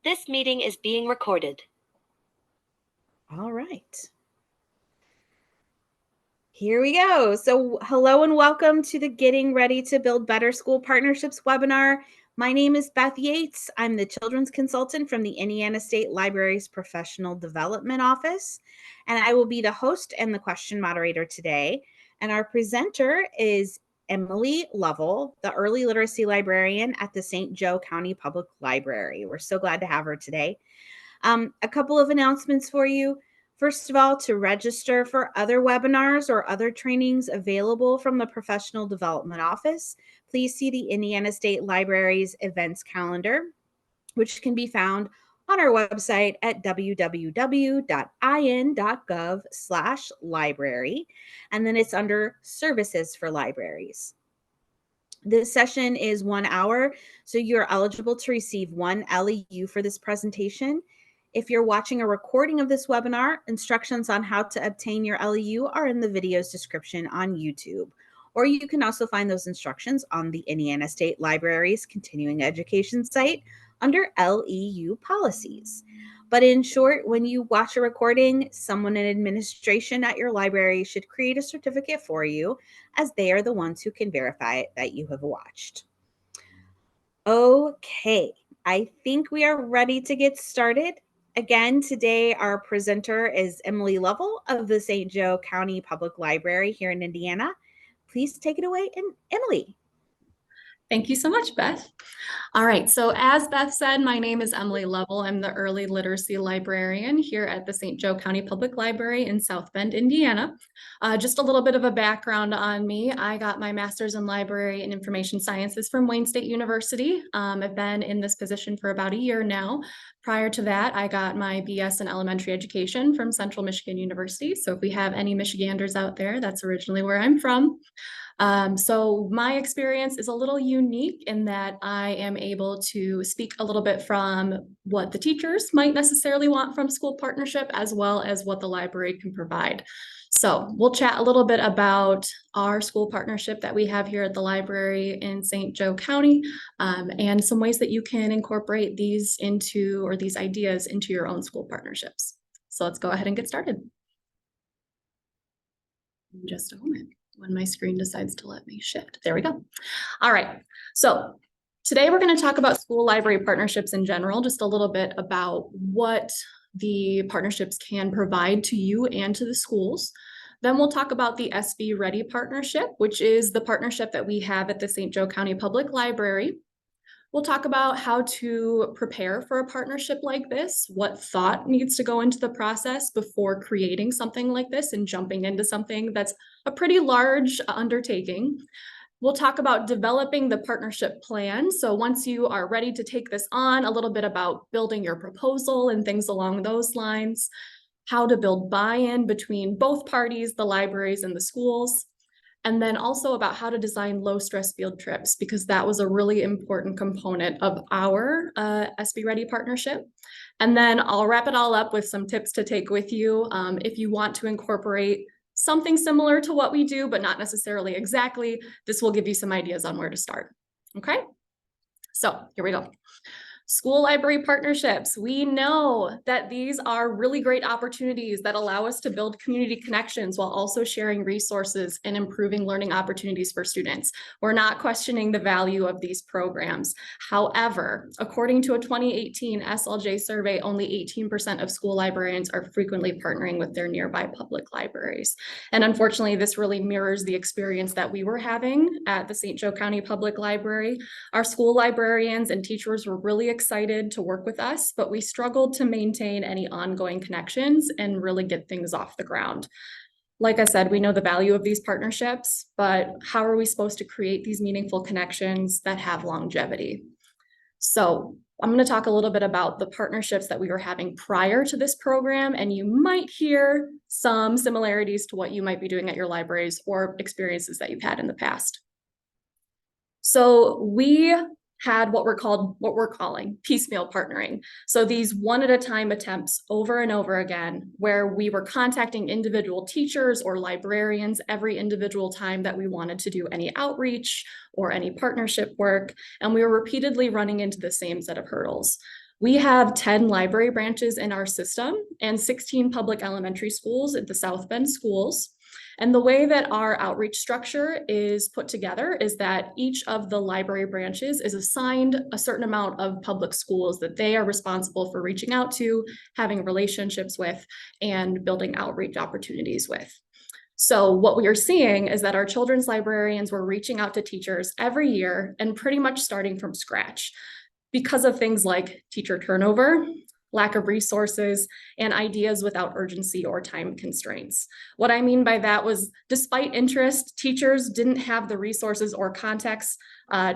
This meeting is being recorded. All right. Here we go. So hello and welcome to the Getting Ready to Build Better School Partnerships webinar. My name is Beth Yates. I'm the Children's Consultant from the Indiana State Library's Professional Development Office, and I will be the host and the question moderator today. And our presenter is Emily Lovell, the Early Literacy Librarian at the St. Joe County Public Library. We're so glad to have her today. A couple of announcements for you. First of all, to register for other webinars or other trainings available from the Professional Development Office, please see the Indiana State Library's events calendar, which can be found on our website at www.in.gov/library, and then it's under Services for Libraries. This session is 1 hour, so you're eligible to receive 1 LEU for this presentation. If you're watching a recording of this webinar, instructions on how to obtain your LEU are in the video's description on YouTube, or you can also find those instructions on the Indiana State Library's continuing education site under LEU policies. But in short, when you watch a recording, someone in administration at your library should create a certificate for you, as they are the ones who can verify that you have watched. Okay, I think we are ready to get started. Again, today our presenter is Emily Lovell of the St. Joe County Public Library here in Indiana. Please take it away, Emily. Thank you so much, Beth. All right, so as Beth said, my name is Emily Lovell. I'm the Early Literacy Librarian here at the St. Joe County Public Library in South Bend, Indiana. Just a little bit of a background on me. I got my master's in library and information sciences from Wayne State University. I've been in this position for about a year now. Prior to that, I got my BS in elementary education from Central Michigan University. So if we have any Michiganders out there, that's originally where I'm from. So my experience is a little unique in that I am able to speak a little bit from what the teachers might necessarily want from school partnership, as well as what the library can provide. So we'll chat a little bit about our school partnership that we have here at the library in St. Joe County, and some ways that you can incorporate these into, or these ideas into your own school partnerships. So let's go ahead and get started. In just a moment, when my screen decides to let me shift. There we go. All right. So today we're going to talk about school library partnerships in general, just a little bit about what the partnerships can provide to you and to the schools. Then we'll talk about the SB Ready partnership, which is the partnership that we have at the St. Joe County Public Library. We'll talk about how to prepare for a partnership like this, what thought needs to go into the process before creating something like this and jumping into something that's a pretty large undertaking. We'll talk about developing the partnership plan. So once you are ready to take this on, a little bit about building your proposal and things along those lines, how to build buy-in between both parties, the libraries and the schools. And then also about how to design low-stress field trips, because that was a really important component of our SB Ready partnership. And then I'll wrap it all up with some tips to take with you if you want to incorporate something similar to what we do, but not necessarily exactly. This will give you some ideas on where to start. Okay, so here we go. School library partnerships. We know that these are really great opportunities that allow us to build community connections while also sharing resources and improving learning opportunities for students. We're not questioning the value of these programs. However, according to a 2018 SLJ survey, only 18% of school librarians are frequently partnering with their nearby public libraries. And unfortunately, this really mirrors the experience that we were having at the St. Joe County Public Library. Our school librarians and teachers were really excited to work with us, but we struggled to maintain any ongoing connections and really get things off the ground. Like I said, we know the value of these partnerships, but how are we supposed to create these meaningful connections that have longevity? So I'm going to talk a little bit about the partnerships that we were having prior to this program, and you might hear some similarities to what you might be doing at your libraries or experiences that you've had in the past. So we had what we're calling piecemeal partnering. So these one-at-a-time attempts over and over again, where we were contacting individual teachers or librarians every individual time that we wanted to do any outreach or any partnership work, and we were repeatedly running into the same set of hurdles. We have 10 library branches in our system and 16 public elementary schools at the South Bend schools. And the way that our outreach structure is put together is that each of the library branches is assigned a certain amount of public schools that they are responsible for reaching out to, having relationships with, and building outreach opportunities with. So what we are seeing is that our children's librarians were reaching out to teachers every year and pretty much starting from scratch because of things like teacher turnover, lack of resources, and ideas without urgency or time constraints. What I mean by that was, despite interest, teachers didn't have the resources or context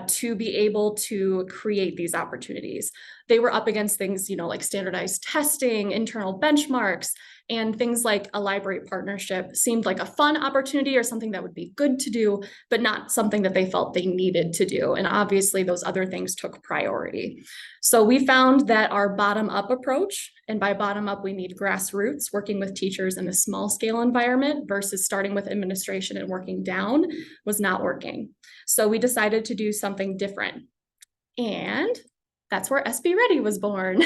to be able to create these opportunities. They were up against things, like standardized testing, internal benchmarks, and things like a library partnership seemed like a fun opportunity or something that would be good to do, but not something that they felt they needed to do. And obviously those other things took priority. So we found that our bottom-up approach, and by bottom-up, we need grassroots, working with teachers in a small-scale environment versus starting with administration and working down, was not working. So we decided to do something different. And that's where SB Ready was born.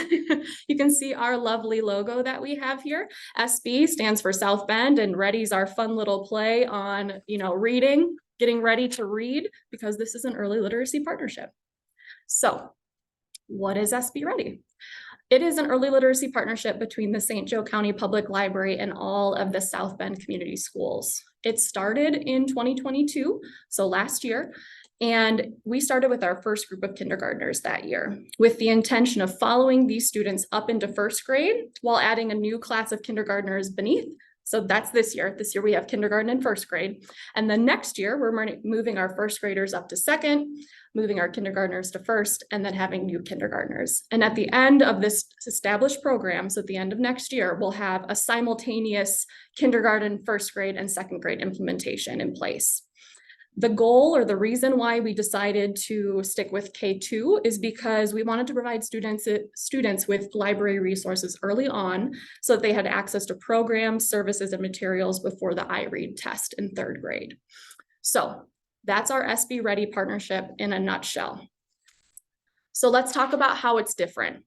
You can see our lovely logo that we have here. SB stands for South Bend, and Ready's our fun little play on, reading, getting ready to read, because this is an early literacy partnership. So what is SB Ready? It is an early literacy partnership between the St. Joe County Public Library and all of the South Bend community schools. It started in 2022, so last year, and we started with our first group of kindergartners that year with the intention of following these students up into first grade while adding a new class of kindergartners beneath. So that's this year. This year we have kindergarten and first grade. And then next year we're moving our first graders up to second, moving our kindergartners to first, and then having new kindergartners. And at the end of this established program, so at the end of next year, we'll have a simultaneous kindergarten, first grade, and second grade implementation in place. The goal, or the reason why we decided to stick with K2, is because we wanted to provide students with library resources early on so that they had access to programs, services, and materials before the iRead test in third grade. So that's our SB Ready partnership in a nutshell. So let's talk about how it's different.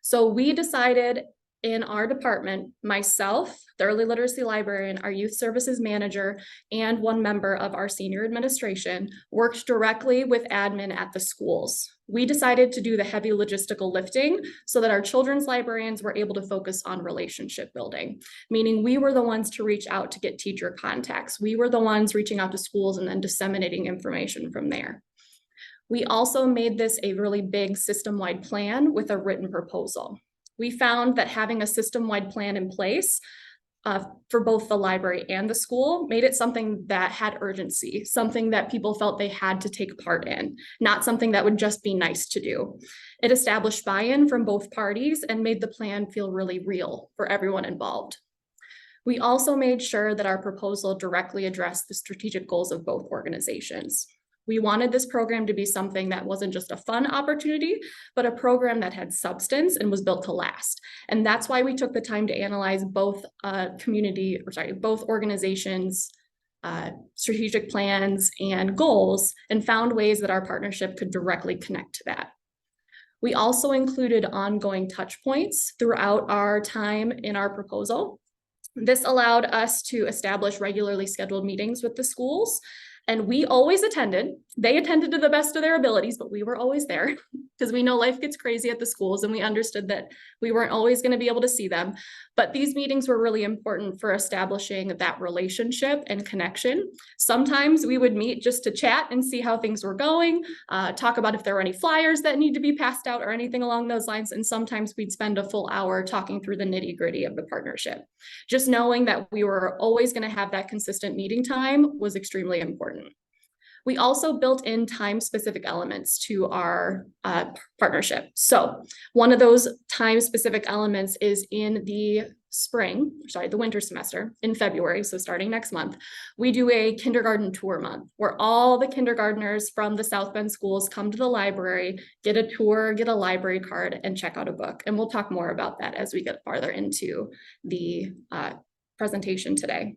So we decided in our department, myself, the early literacy librarian, our youth services manager, and one member of our senior administration worked directly with admin at the schools. We decided to do the heavy logistical lifting so that our children's librarians were able to focus on relationship building, meaning we were the ones to reach out to get teacher contacts. We were the ones reaching out to schools and then disseminating information from there. We also made this a really big system-wide plan with a written proposal. We found that having a system-wide plan in place for both the library and the school made it something that had urgency, something that people felt they had to take part in, not something that would just be nice to do. It established buy-in from both parties and made the plan feel really real for everyone involved. We also made sure that our proposal directly addressed the strategic goals of both organizations. We wanted this program to be something that wasn't just a fun opportunity, but a program that had substance and was built to last. And that's why we took the time to analyze both both organizations' strategic plans and goals, and found ways that our partnership could directly connect to that. We also included ongoing touch points throughout our time in our proposal. This allowed us to establish regularly scheduled meetings with the schools. And we always attended. They attended to the best of their abilities, but we were always there because we know life gets crazy at the schools, and we understood that we weren't always going to be able to see them. But these meetings were really important for establishing that relationship and connection. Sometimes we would meet just to chat and see how things were going, talk about if there were any flyers that need to be passed out or anything along those lines. And sometimes we'd spend a full hour talking through the nitty-gritty of the partnership. Just knowing that we were always going to have that consistent meeting time was extremely important. We also built in time-specific elements to our partnership. So one of those time-specific elements is in the winter semester in February, so starting next month, we do a kindergarten tour month where all the kindergartners from the South Bend schools come to the library, get a tour, get a library card, and check out a book. And we'll talk more about that as we get farther into the presentation today.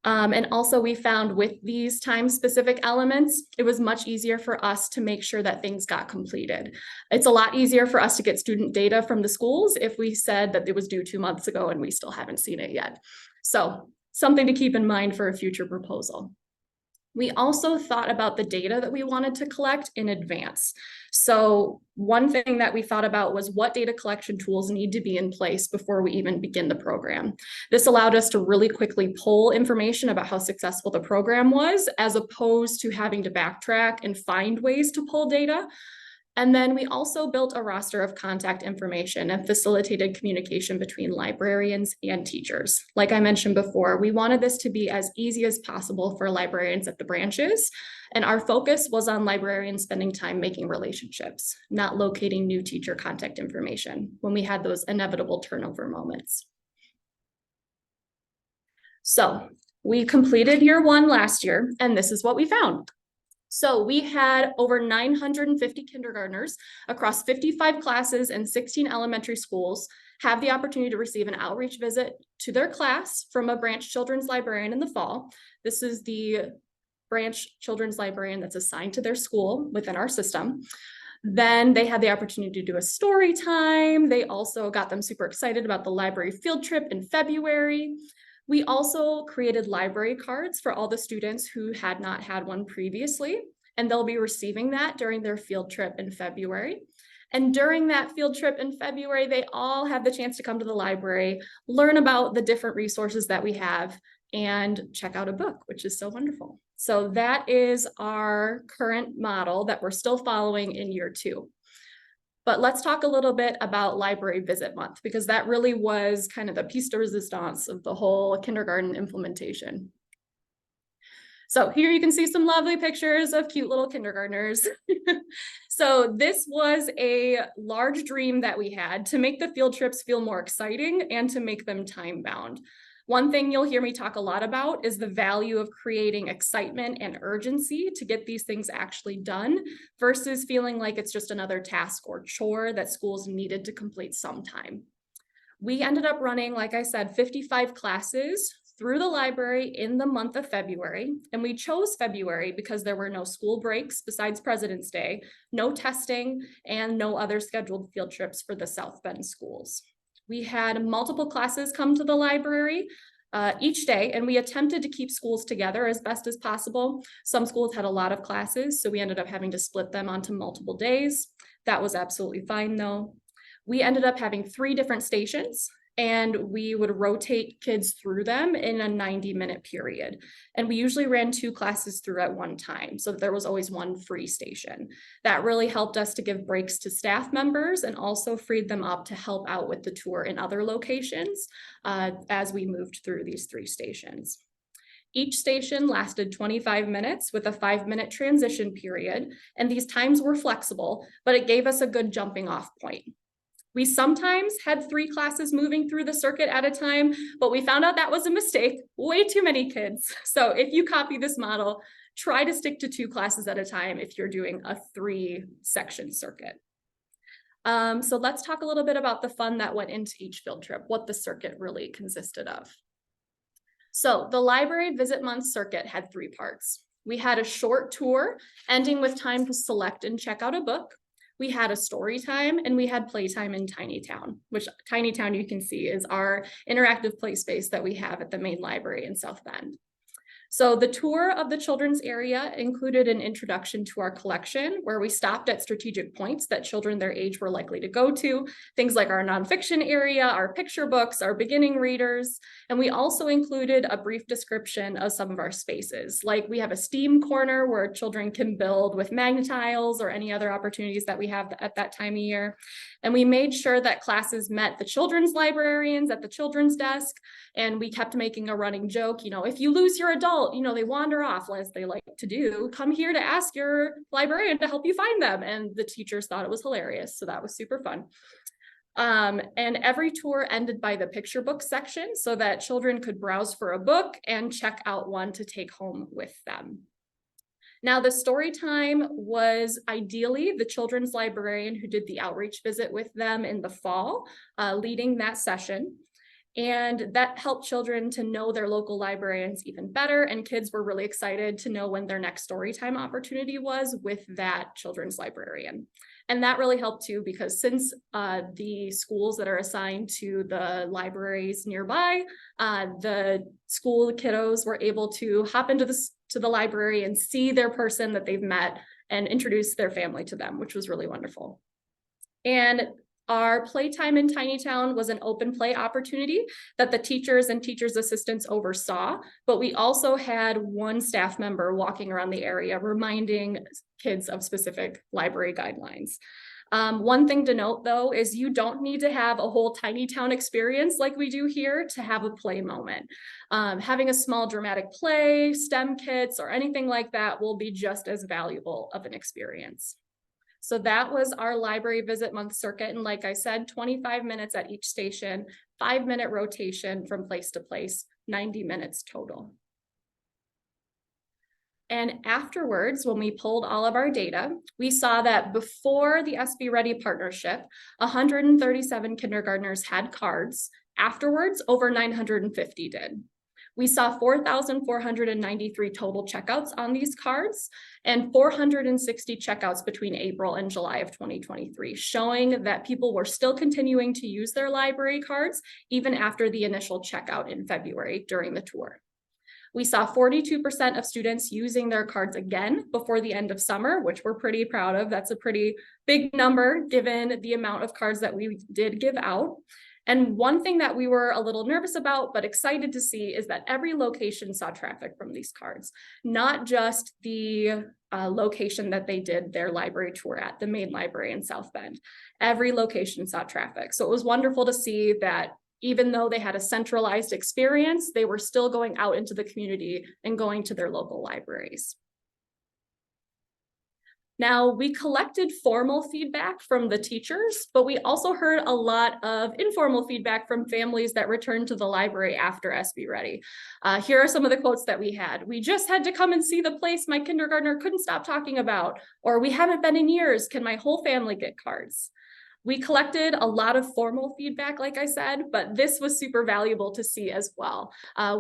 And also we found with these time-specific elements, it was much easier for us to make sure that things got completed. It's a lot easier for us to get student data from the schools if we said that it was due 2 months ago and we still haven't seen it yet. So something to keep in mind for a future proposal. We also thought about the data that we wanted to collect in advance. So one thing that we thought about was what data collection tools need to be in place before we even begin the program. This allowed us to really quickly pull information about how successful the program was, as opposed to having to backtrack and find ways to pull data. And then we also built a roster of contact information and facilitated communication between librarians and teachers. Like I mentioned before, we wanted this to be as easy as possible for librarians at the branches. And our focus was on librarians spending time making relationships, not locating new teacher contact information when we had those inevitable turnover moments. So we completed year 1 last year, and this is what we found. So we had over 950 kindergartners across 55 classes and 16 elementary schools have the opportunity to receive an outreach visit to their class from a branch children's librarian in the fall. This is the branch children's librarian that's assigned to their school within our system. Then they had the opportunity to do a story time. They also got them super excited about the library field trip in February. We also created library cards for all the students who had not had one previously, and they'll be receiving that during their field trip in February. And during that field trip in February, they all have the chance to come to the library, learn about the different resources that we have, and check out a book, which is so wonderful. So that is our current model that we're still following in year 2. But let's talk a little bit about Library Visit Month, because that really was kind of the piece de resistance of the whole kindergarten implementation. So here you can see some lovely pictures of cute little kindergartners. So this was a large dream that we had to make the field trips feel more exciting and to make them time-bound. One thing you'll hear me talk a lot about is the value of creating excitement and urgency to get these things actually done versus feeling like it's just another task or chore that schools needed to complete sometime. We ended up running, like I said, 55 classes through the library in the month of February. And we chose February because there were no school breaks besides President's Day, no testing, and no other scheduled field trips for the South Bend schools. We had multiple classes come to the library each day, and we attempted to keep schools together as best as possible. Some schools had a lot of classes, so we ended up having to split them onto multiple days. That was absolutely fine, though. We ended up having 3 different stations, and we would rotate kids through them in a 90-minute period. And we usually ran 2 classes through at one time, so there was always one free station. That really helped us to give breaks to staff members and also freed them up to help out with the tour in other locations as we moved through these 3 stations. Each station lasted 25 minutes with a 5-minute transition period, and these times were flexible, but it gave us a good jumping off point. We sometimes had 3 classes moving through the circuit at a time, but we found out that was a mistake, way too many kids. So if you copy this model, try to stick to 2 classes at a time if you're doing a 3-section circuit. So let's talk a little bit about the fun that went into each field trip, what the circuit really consisted of. So the Library Visit Month circuit had 3 parts. We had a short tour ending with time to select and check out a book. We had a story time, and we had playtime in Tiny Town, which Tiny Town you can see is our interactive play space that we have at the main library in South Bend. So the tour of the children's area included an introduction to our collection where we stopped at strategic points that children their age were likely to go to, things like our nonfiction area, our picture books, our beginning readers, and we also included a brief description of some of our spaces. Like we have a STEAM corner where children can build with magnetiles or any other opportunities that we have at that time of year. And we made sure that classes met the children's librarians at the children's desk, and we kept making a running joke, if you lose your adult, they wander off, as they like to do, come here to ask your librarian to help you find them. And the teachers thought it was hilarious. So that was super fun. And every tour ended by the picture book section so that children could browse for a book and check out one to take home with them. Now, the story time was ideally the children's librarian who did the outreach visit with them in the fall, leading that session. And that helped children to know their local librarians even better. And kids were really excited to know when their next story time opportunity was with that children's librarian. And that really helped too, because since the schools that are assigned to the libraries nearby, the school kiddos were able to hop into the library and see their person that they've met and introduce their family to them, which was really wonderful. And our playtime in Tiny Town was an open play opportunity that the teachers and teachers' assistants oversaw, but we also had one staff member walking around the area reminding kids of specific library guidelines. One thing to note though is you don't need to have a whole Tiny Town experience like we do here to have a play moment. Having a small dramatic play, STEM kits, or anything like that will be just as valuable of an experience. So that was our library visit month circuit. And like I said, 25 minutes at each station, 5-minute rotation from place to place, 90 minutes total. And afterwards, when we pulled all of our data, we saw that before the SB Ready partnership, 137 kindergartners had cards. Afterwards, over 950 did. We saw 4,493 total checkouts on these cards and 460 checkouts between April and July of 2023, showing that people were still continuing to use their library cards even after the initial checkout in February during the tour. We saw 42% of students using their cards again before the end of summer, which we're pretty proud of. That's a pretty big number given the amount of cards that we did give out. And one thing that we were a little nervous about, but excited to see, is that every location saw traffic from these cards, not just the location that they did their library tour at, the main library in South Bend. Every location saw traffic. So it was wonderful to see that even though they had a centralized experience, they were still going out into the community and going to their local libraries. Now, we collected formal feedback from the teachers, but we also heard a lot of informal feedback from families that returned to the library after SB Ready. Here are some of the quotes that we had. "We just had to come and see the place my kindergartner couldn't stop talking about," or "We haven't been in years, can my whole family get cards?" We collected a lot of formal feedback, like I said, but this was super valuable to see as well.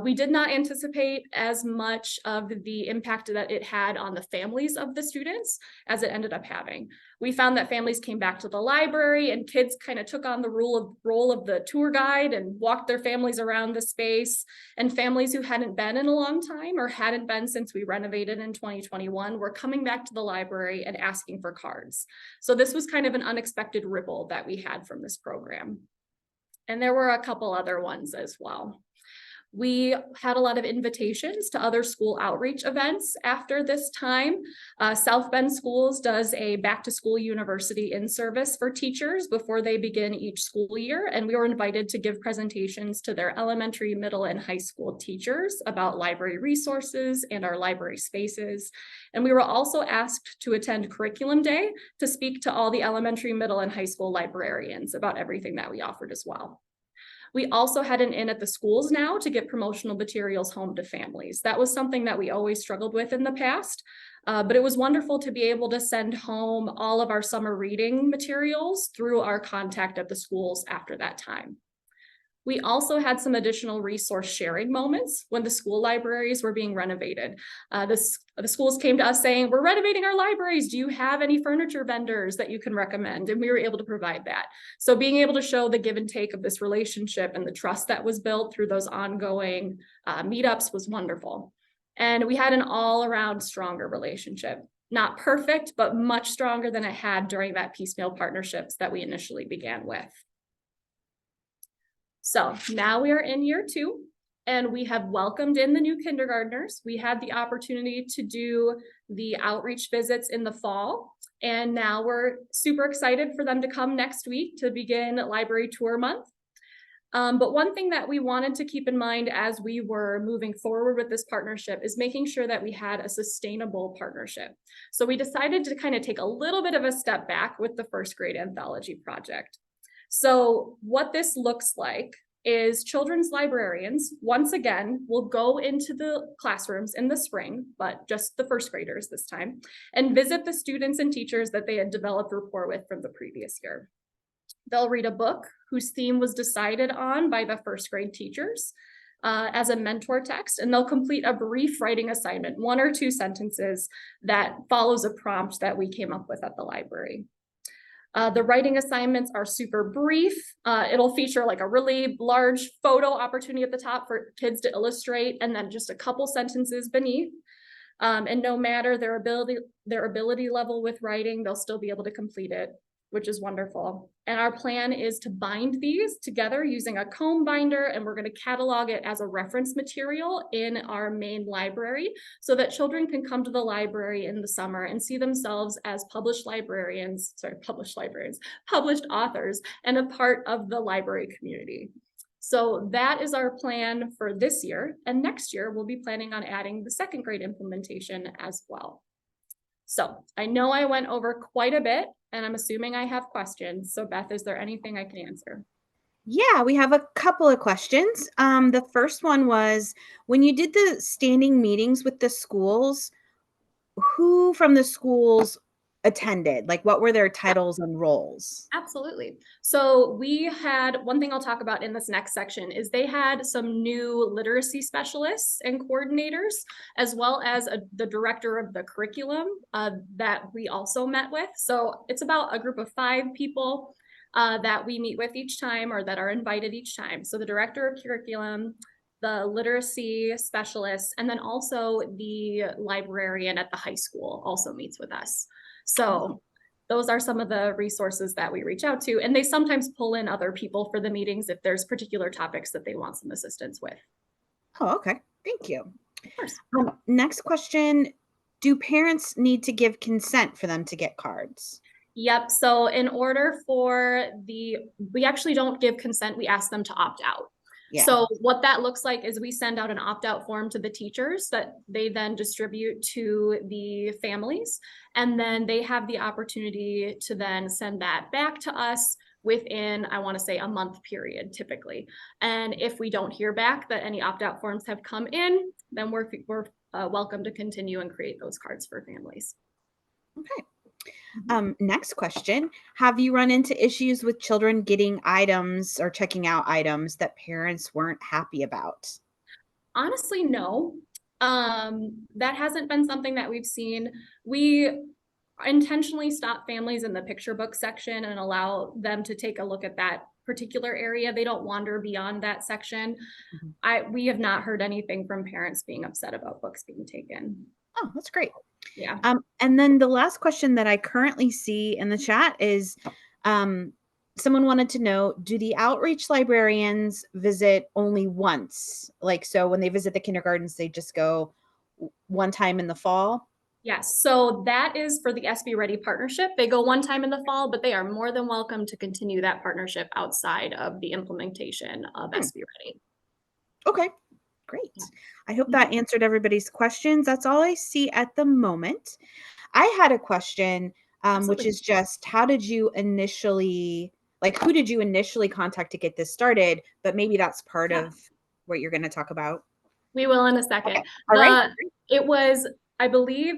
We did not anticipate as much of the impact that it had on the families of the students as it ended up having. We found that families came back to the library and kids kind of took on the role of the tour guide and walked their families around the space. And families who hadn't been in a long time or hadn't been since we renovated in 2021 were coming back to the library and asking for cards. So this was kind of an unexpected ripple that we had from this program. And there were a couple other ones as well. We had a lot of invitations to other school outreach events after this time. South Bend Schools does a back to school university in-service for teachers before they begin each school year. And we were invited to give presentations to their elementary, middle, and high school teachers about library resources and our library spaces. And we were also asked to attend Curriculum Day to speak to all the elementary, middle, and high school librarians about everything that we offered as well. We also had an in at the schools now to get promotional materials home to families. That was something that we always struggled with in the past, but it was wonderful to be able to send home all of our summer reading materials through our contact at the schools after that time. We also had some additional resource sharing moments when the school libraries were being renovated. The schools came to us saying, "We're renovating our libraries. Do you have any furniture vendors that you can recommend?" And we were able to provide that. So being able to show the give and take of this relationship and the trust that was built through those ongoing meetups was wonderful. And we had an all around stronger relationship. Not perfect, but much stronger than it had during that piecemeal partnerships that we initially began with. So now we are in year 2 and we have welcomed in the new kindergartners. We had the opportunity to do the outreach visits in the fall, and now we're super excited for them to come next week to begin Library Tour Month. But one thing that we wanted to keep in mind as we were moving forward with this partnership is making sure that we had a sustainable partnership. So we decided to kind of take a little bit of a step back with the first grade anthology project. So what this looks like is children's librarians, once again, will go into the classrooms in the spring, but just the first graders this time, and visit the students and teachers that they had developed rapport with from the previous year. They'll read a book whose theme was decided on by the first grade teachers as a mentor text, and they'll complete a brief writing assignment, 1 or 2 sentences that follows a prompt that we came up with at the library. The writing assignments are super brief. It'll feature like a really large photo opportunity at the top for kids to illustrate, and then just a couple sentences beneath. And no matter their ability level with writing, they'll still be able to complete it, which is wonderful. And our plan is to bind these together using a comb binder, and we're going to catalog it as a reference material in our main library so that children can come to the library in the summer and see themselves as published authors and a part of the library community. So that is our plan for this year. And next year, we'll be planning on adding the 2nd grade implementation as well. So I know I went over quite a bit, and I'm assuming I have questions. So Beth, is there anything I can answer? Yeah, we have a couple of questions. The first one was, when you did the standing meetings with the schools, who from the schools attended? Like, what were their titles and roles? Absolutely. So we had, one thing I'll talk about in this next section is they had some new literacy specialists and coordinators, as well as the director of the curriculum that we also met with. So it's about a group of 5 people that we meet with each time, or that are invited each time. So the director of curriculum, the literacy specialist, and then also the librarian at the high school also meets with us. So those are some of the resources that we reach out to, and they sometimes pull in other people for the meetings if there's particular topics that they want some assistance with. Oh, okay. Thank you. Of course. Next question, do parents need to give consent for them to get cards? Yep. So in order for we actually don't give consent, we ask them to opt out. Yeah. So what that looks like is we send out an opt-out form to the teachers that they then distribute to the families. And then they have the opportunity to then send that back to us within, I want to say, a month period, typically. And if we don't hear back that any opt-out forms have come in, then we're welcome to continue and create those cards for families. Okay. Next question. Have you run into issues with children getting items or checking out items that parents weren't happy about? Honestly, no. That hasn't been something that we've seen. We intentionally stop families in the picture book section and allow them to take a look at that particular area. They don't wander beyond that section. We have not heard anything from parents being upset about books being taken. Oh, that's great. Yeah. And then the last question that I currently see in the chat is, someone wanted to know, do the outreach librarians visit only once? Like, so when they visit the kindergartens, they just go one time in the fall? Yes, so that is for the SB Ready partnership. They go one time in the fall, but they are more than welcome to continue that partnership outside of the implementation of SB Ready. Okay, great. I hope that answered everybody's questions. That's all I see at the moment. I had a question, which is just, how did you initially, like, who did you initially contact to get this started? But maybe that's part of what you're going to talk about. We will in a second. Okay. All right. It was, I believe,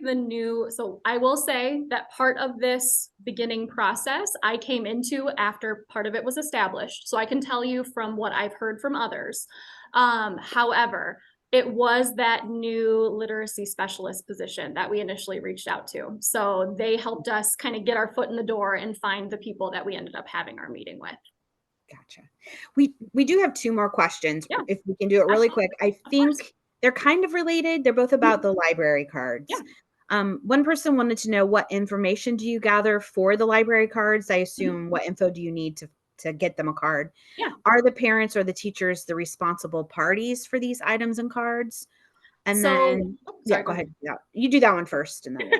so I will say that part of this beginning process I came into after part of it was established. So I can tell you from what I've heard from others. However, it was that new literacy specialist position that we initially reached out to. So they helped us kind of get our foot in the door and find the people that we ended up having our meeting with. Gotcha. We do have 2 more questions. Yeah. If we can do it really quick. I think they're kind of related. They're both about the library cards. Yeah. One person wanted to know, what information do you gather for the library cards? I assume what info do you need to get them a card? Yeah. Are the parents or the teachers the responsible parties for these items and cards? And then, go ahead. Yeah, you do that one first. And then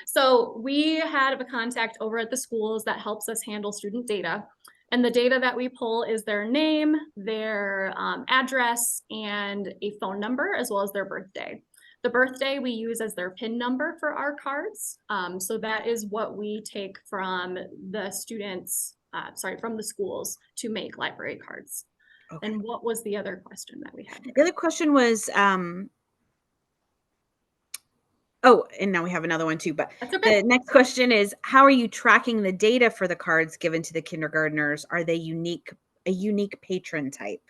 So we had a contact over at the schools that helps us handle student data. And the data that we pull is their name, their address, and a phone number, as well as their birthday. The birthday we use as their PIN number for our cards. So that is what we take from the students, from the schools to make library cards. Okay. And what was the other question that we had? The other question was, Oh, and now we have another one too, but That's okay. the next question is, how are you tracking the data for the cards given to the kindergartners? Are they a unique patron type?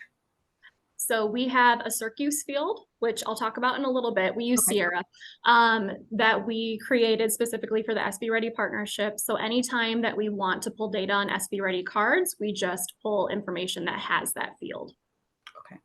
So we have a circus field, which I'll talk about in a little bit. We use Okay. Sierra, that we created specifically for the SB Ready partnership. So anytime that we want to pull data on SB Ready cards, we just pull information that has that field. Okay.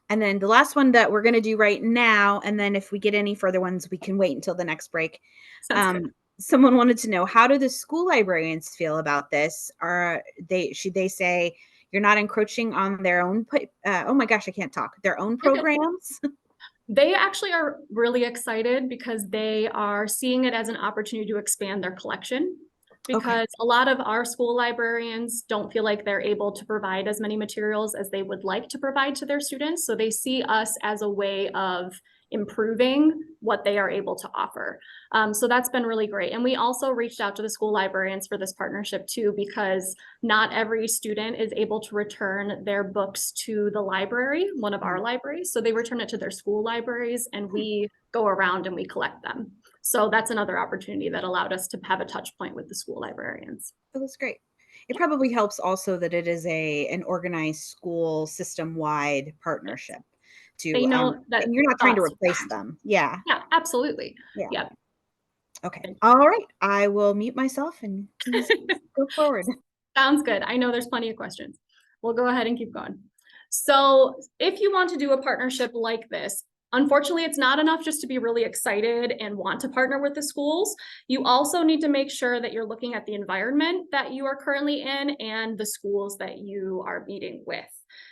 And then the last one that we're going to do right now, and then if we get any further ones, we can wait until the next break. Sounds good. Someone wanted to know, how do the school librarians feel about this? Should they say you're not encroaching on their own? Oh my gosh, I can't talk. Their own You're good. programs. They actually are really excited because they are seeing it as an opportunity to expand their collection. Because a lot of our school librarians don't feel like they're able to provide as many materials as they would like to provide to their students. So they see us as a way of improving what they are able to offer. So that's been really great. And we also reached out to the school librarians for this partnership too, because not every student is able to return their books to the library, one of our libraries. So they return it to their school libraries and we go around and we collect them. So that's another opportunity that allowed us to have a touch point with the school librarians. Oh, that's great. It probably helps also that it is an organized school system-wide partnership They know that and you're not trying to thoughts replace count. them. Yeah. Yeah, absolutely. Yeah. Yeah. Okay. All right. I will mute myself and please go forward. Sounds good. I know there's plenty of questions. We'll go ahead and keep going. So if you want to do a partnership like this, unfortunately, it's not enough just to be really excited and want to partner with the schools. You also need to make sure that you're looking at the environment that you are currently in and the schools that you are meeting with.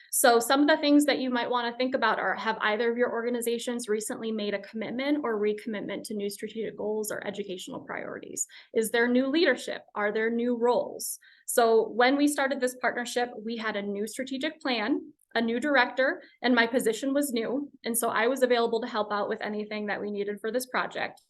So some of the things that you might want to think about are, have either of your organizations recently made a commitment or recommitment to new strategic goals or educational priorities? Is there new leadership? Are there new roles? So when we started this partnership, we had a new strategic plan, a new director, and my position was new. And so I was available to help out with anything that we needed for this project.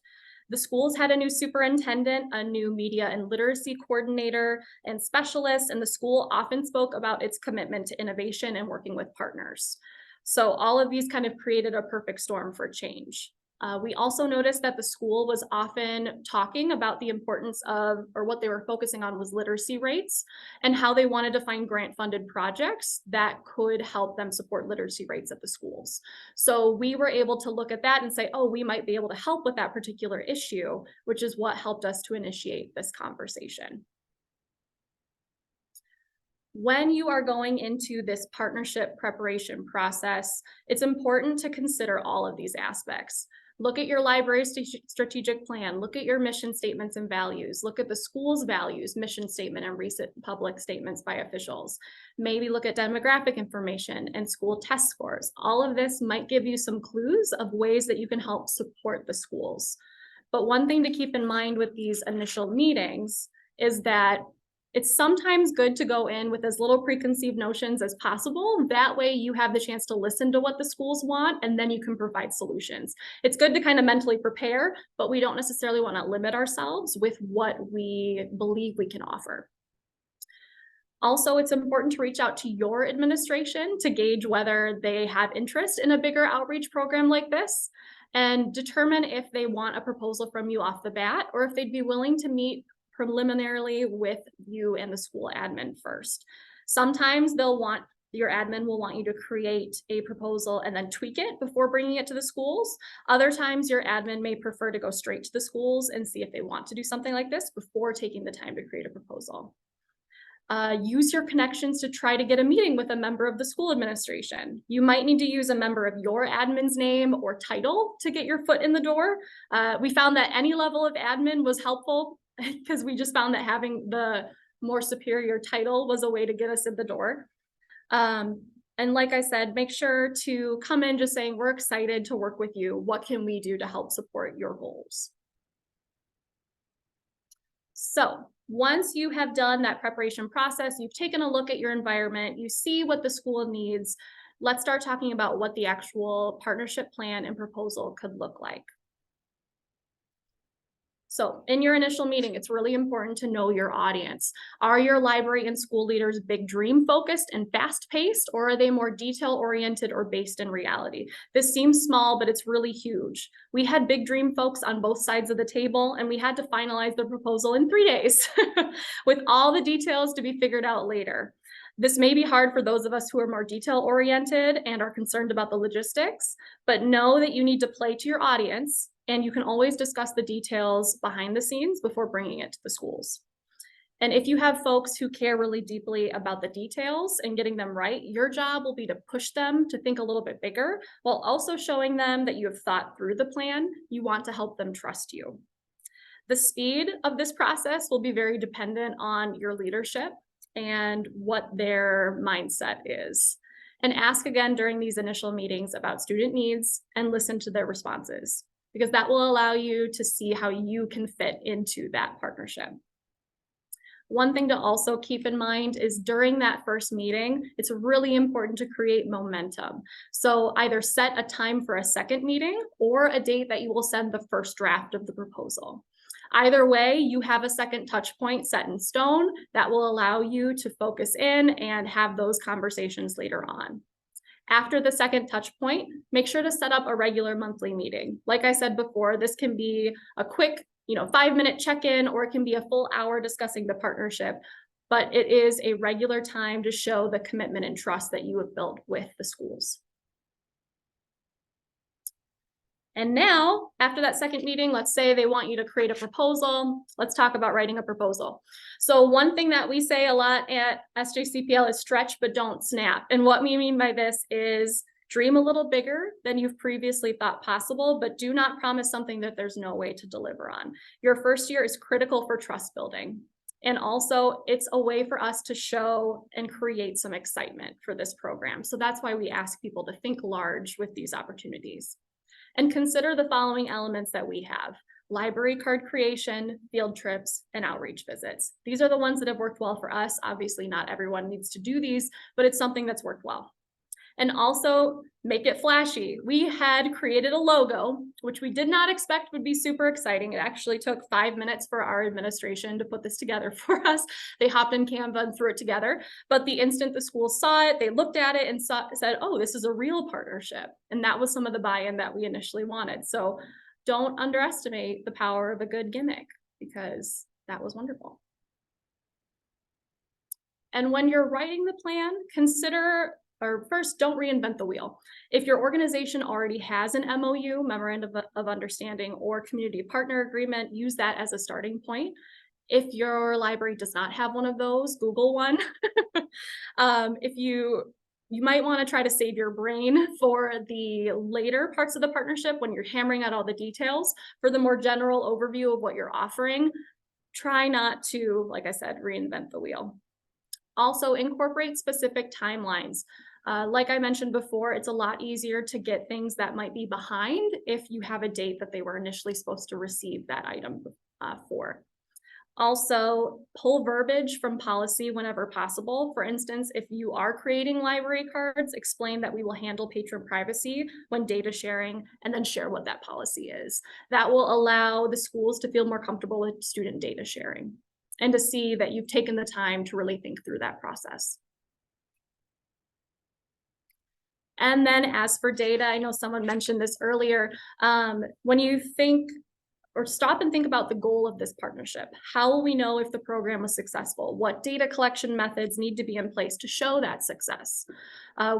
The schools had a new superintendent, a new media and literacy coordinator and specialist, and the school often spoke about its commitment to innovation and working with partners. So all of these kind of created a perfect storm for change. We also noticed that the school was often talking about the importance of, or what they were focusing on was literacy rates and how they wanted to find grant funded projects that could help them support literacy rates at the schools. So we were able to look at that and say, oh, we might be able to help with that particular issue, which is what helped us to initiate this conversation. When you are going into this partnership preparation process, it's important to consider all of these aspects. Look at your library's strategic plan, look at your mission statements and values, look at the school's values, mission statement, and recent public statements by officials. Maybe look at demographic information and school test scores. All of this might give you some clues of ways that you can help support the schools. But one thing to keep in mind with these initial meetings is that it's sometimes good to go in with as little preconceived notions as possible. That way you have the chance to listen to what the schools want, and then you can provide solutions. It's good to kind of mentally prepare, but we don't necessarily want to limit ourselves with what we believe we can offer. Also, it's important to reach out to your administration to gauge whether they have interest in a bigger outreach program like this, and determine if they want a proposal from you off the bat, or if they'd be willing to meet preliminarily with you and the school admin first. Sometimes your admin will want you to create a proposal and then tweak it before bringing it to the schools. Other times your admin may prefer to go straight to the schools and see if they want to do something like this before taking the time to create a proposal. Use your connections to try to get a meeting with a member of the school administration. You might need to use a member of your admin's name or title to get your foot in the door. We found that any level of admin was helpful because we just found that having the more superior title was a way to get us in the door. And like I said, make sure to come in just saying, we're excited to work with you. What can we do to help support your goals? So once you have done that preparation process, you've taken a look at your environment, you see what the school needs, let's start talking about what the actual partnership plan and proposal could look like. So in your initial meeting, it's really important to know your audience. Are your library and school leaders big dream focused and fast paced, or are they more detail oriented or based in reality? This seems small, but it's really huge. We had big dream folks on both sides of the table, and we had to finalize the proposal in 3 days with all the details to be figured out later. This may be hard for those of us who are more detail oriented and are concerned about the logistics, but know that you need to play to your audience, and you can always discuss the details behind the scenes before bringing it to the schools. And if you have folks who care really deeply about the details and getting them right, your job will be to push them to think a little bit bigger, while also showing them that you have thought through the plan. You want to help them trust you. The speed of this process will be very dependent on your leadership and what their mindset is. And ask again during these initial meetings about student needs and listen to their responses, because that will allow you to see how you can fit into that partnership. One thing to also keep in mind is during that first meeting, it's really important to create momentum. So either set a time for a second meeting or a date that you will send the first draft of the proposal. Either way, you have a second touch point set in stone that will allow you to focus in and have those conversations later on. After the second touch point, make sure to set up a regular monthly meeting. Like I said before, this can be a quick 5-minute check-in, or it can be a full hour discussing the partnership, but it is a regular time to show the commitment and trust that you have built with the schools. And now, after that second meeting, let's say they want you to create a proposal. Let's talk about writing a proposal. So one thing that we say a lot at SJCPL is stretch, but don't snap. And what we mean by this is dream a little bigger than you've previously thought possible, but do not promise something that there's no way to deliver on. Your first year is critical for trust building. And also, it's a way for us to show and create some excitement for this program. So that's why we ask people to think large with these opportunities. And consider the following elements that we have: library card creation, field trips, and outreach visits. These are the ones that have worked well for us. Obviously, not everyone needs to do these, but it's something that's worked well. And also make it flashy. We had created a logo, which we did not expect would be super exciting. It actually took 5 minutes for our administration to put this together for us. They hopped in Canva and threw it together. But the instant the school saw it, they looked at it and said, oh, this is a real partnership. And that was some of the buy-in that we initially wanted. So don't underestimate the power of a good gimmick, because that was wonderful. And when you're writing the plan, first, don't reinvent the wheel. If your organization already has an MOU, Memorandum of Understanding, or Community Partner Agreement, use that as a starting point. If your library does not have one of those, Google one. If you might want to try to save your brain for the later parts of the partnership when you're hammering out all the details. For the more general overview of what you're offering, try not to, like I said, reinvent the wheel. Also, incorporate specific timelines. Like I mentioned before, it's a lot easier to get things that might be behind if you have a date that they were initially supposed to receive that item for. Also, pull verbiage from policy whenever possible. For instance, if you are creating library cards, explain that we will handle patron privacy when data sharing, and then share what that policy is. That will allow the schools to feel more comfortable with student data sharing, and to see that you've taken the time to really think through that process. And then as for data, I know someone mentioned this earlier, when you think or stop and think about the goal of this partnership, how will we know if the program was successful? What data collection methods need to be in place to show that success?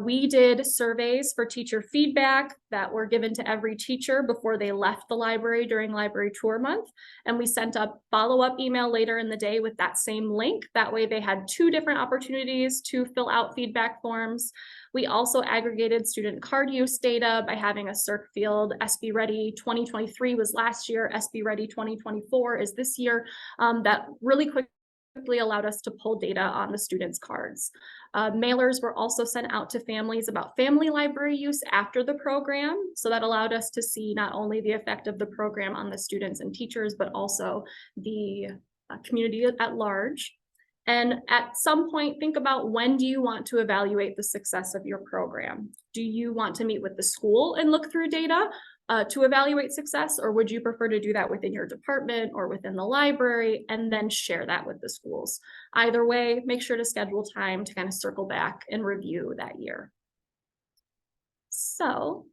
We did surveys for teacher feedback that were given to every teacher before they left the library during Library Tour Month. And we sent a follow-up email later in the day with that same link. That way they had 2 different opportunities to fill out feedback forms. We also aggregated student card use data by having a CERC field. SB Ready 2023 was last year. SB Ready 2024 is this year. That really quickly allowed us to pull data on the students' cards. Mailers were also sent out to families about family library use after the program. So that allowed us to see not only the effect of the program on the students and teachers, but also the community at large. And at some point, think about, when do you want to evaluate the success of your program? Do you want to meet with the school and look through data? to evaluate success, or would you prefer to do that within your department or within the library and then share that with the schools? Either way, make sure to schedule time to kind of circle back and review that year. So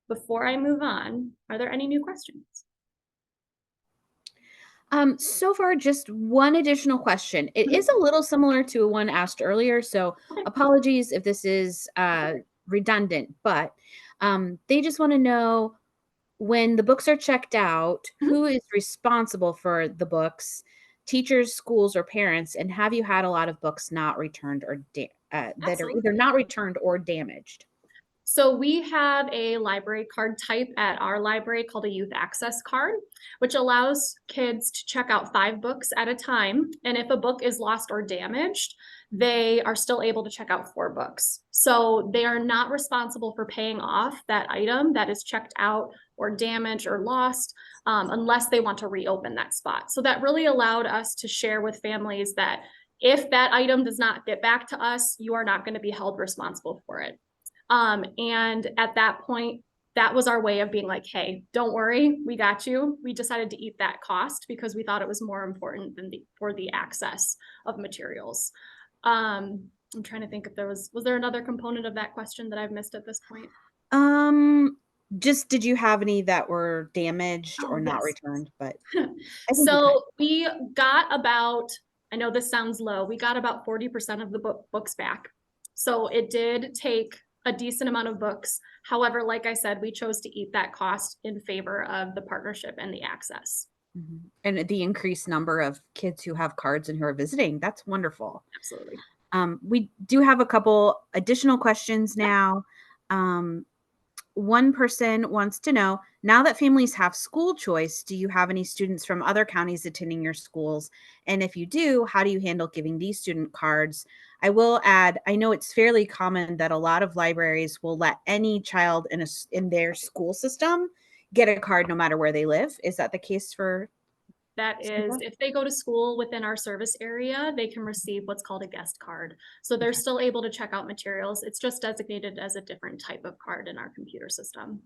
before I move on, are there any new questions? So far, just one additional question. It Mhm. is a little similar to one asked earlier, so Okay. apologies if this is redundant, but they just want to know when the books are checked out, Mhm. who is responsible for the books, teachers, schools, or parents, and have you had a lot of books not returned or that are Absolutely. either not returned or damaged? So we have a library card type at our library called a youth access card, which allows kids to check out 5 books at a time. And if a book is lost or damaged, they are still able to check out 4 books. So they are not responsible for paying off that item that is checked out or damaged or lost unless they want to reopen that spot. So that really allowed us to share with families that if that item does not get back to us, you are not going to be held responsible for it. And at that point, that was our way of being like, hey, don't worry, we got you. We decided to eat that cost because we thought it was more important than for the access of materials. I'm trying to think if was there another component of that question that I've missed at this point? Um, just did you have any that were damaged or Oh, not yes. returned? But I think you kind So we got about, I know this sounds low, we got about 40% of the books back. So it did take a decent amount of books. However, like I said, we chose to eat that cost in favor of the partnership and the access. And the increased number of kids who have cards and who are visiting, that's wonderful. Absolutely. We do have a couple additional questions Yep. now. One person wants to know, now that families have school choice, do you have any students from other counties attending your schools? And if you do, how do you handle giving these student cards? I will add, I know it's fairly common that a lot of libraries will let any child in their school system get a card no matter where they live. Is that the case for That is, Spencer? if they go to school within our service area, they can receive what's called a guest card. So they're Okay. still able to check out materials. It's just designated as a different type of card in our computer system.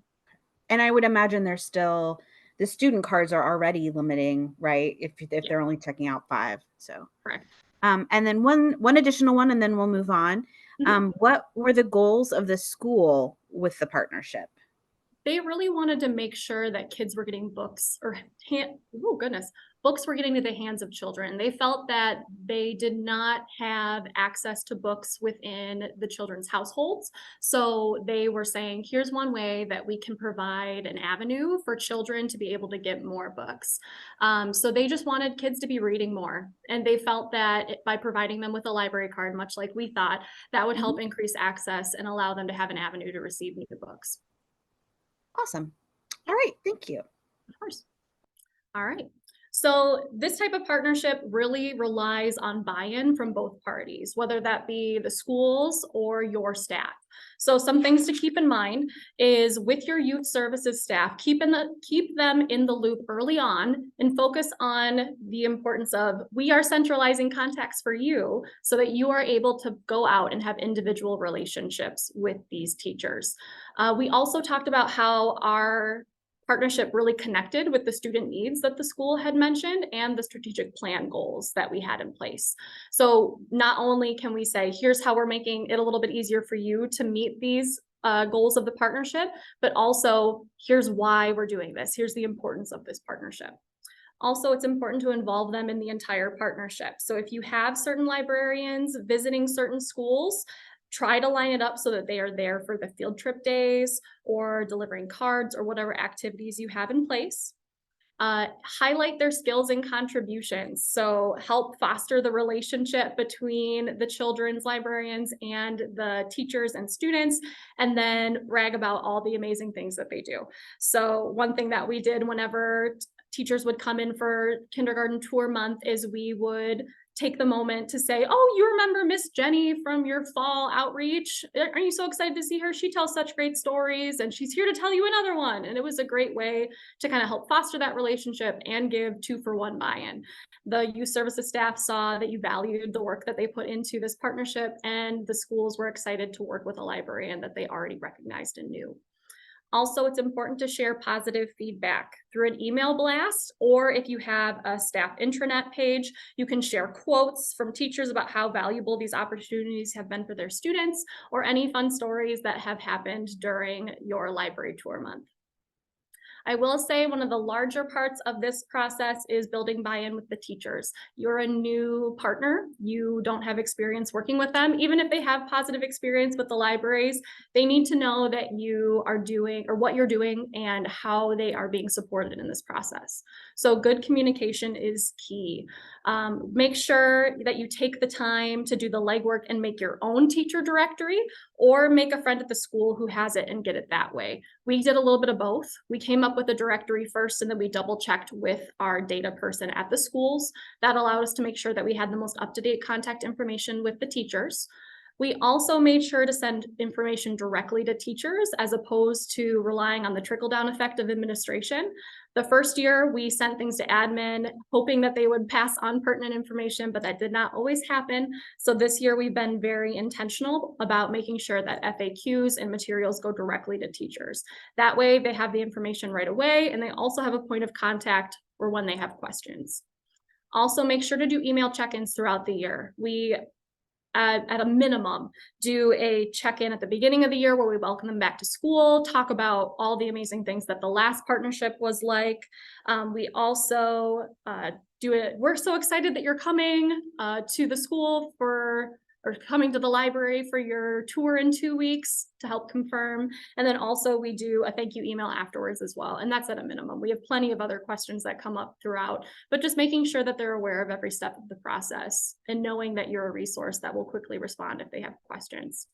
And I would imagine there's still the student cards are already limiting, right? If Yeah, they're only checking out 5. So correct. and then one additional one, and then we'll move on. Mhm. What were the goals of the school with the partnership? They really wanted to make sure that kids were getting books or oh goodness, books were getting to the hands of children. They felt that they did not have access to books within the children's households. So they were saying, here's one way that we can provide an avenue for children to be able to get more books. So they just wanted kids to be reading more. And they felt that by providing them with a library card, much like we thought, that would Mhm. help increase access and allow them to have an avenue to receive new books. Awesome. All Yeah, right, thank you. of course. All right. So this type of partnership really relies on buy-in from both parties, whether that be the schools or your staff. So some things to keep in mind is with your youth services staff, keep them in the loop early on and focus on the importance of we are centralizing contacts for you so that you are able to go out and have individual relationships with these teachers. We also talked about how our partnership really connected with the student needs that the school had mentioned and the strategic plan goals that we had in place. So not only can we say, here's how we're making it a little bit easier for you to meet these goals of the partnership, but also here's why we're doing this. Here's the importance of this partnership. Also, it's important to involve them in the entire partnership. So if you have certain librarians visiting certain schools, try to line it up so that they are there for the field trip days or delivering cards or whatever activities you have in place. Highlight their skills and contributions. So help foster the relationship between the children's librarians and the teachers and students, and then brag about all the amazing things that they do. So one thing that we did whenever teachers would come in for kindergarten tour month is we would take the moment to say, oh, you remember Miss Jenny from your fall outreach? Are you so excited to see her? She tells such great stories and she's here to tell you another one. And it was a great way to kind of help foster that relationship and give 2-for-1 buy-in. The youth services staff saw that you valued the work that they put into this partnership, and the schools were excited to work with a librarian that they already recognized and knew. Also, it's important to share positive feedback through an email blast, or if you have a staff intranet page, you can share quotes from teachers about how valuable these opportunities have been for their students, or any fun stories that have happened during your library tour month. I will say one of the larger parts of this process is building buy-in with the teachers. You're a new partner. You don't have experience working with them. Even if they have positive experience with the libraries, they need to know that you are doing, or what you're doing, and how they are being supported in this process. So good communication is key. Make sure that you take the time to do the legwork and make your own teacher directory, or make a friend at the school who has it and get it that way. We did a little bit of both. We came up with a directory first, and then we double checked with our data person at the schools. That allowed us to make sure that we had the most up-to-date contact information with the teachers. We also made sure to send information directly to teachers as opposed to relying on the trickle-down effect of administration. The first year, we sent things to admin, hoping that they would pass on pertinent information, but that did not always happen. So this year, we've been very intentional about making sure that FAQs and materials go directly to teachers. That way, they have the information right away, and they also have a point of contact for when they have questions. Also, make sure to do email check-ins throughout the year. We at a minimum, do a check-in at the beginning of the year where we welcome them back to school, talk about all the amazing things that the last partnership was like. We also do it. We're so excited that you're coming to the school or coming to the library for your tour in 2 weeks to help confirm. And then also we do a thank you email afterwards as well. And that's at a minimum. We have plenty of other questions that come up throughout, but just making sure that they're aware of every step of the process and knowing that you're a resource that will quickly respond if they have questions.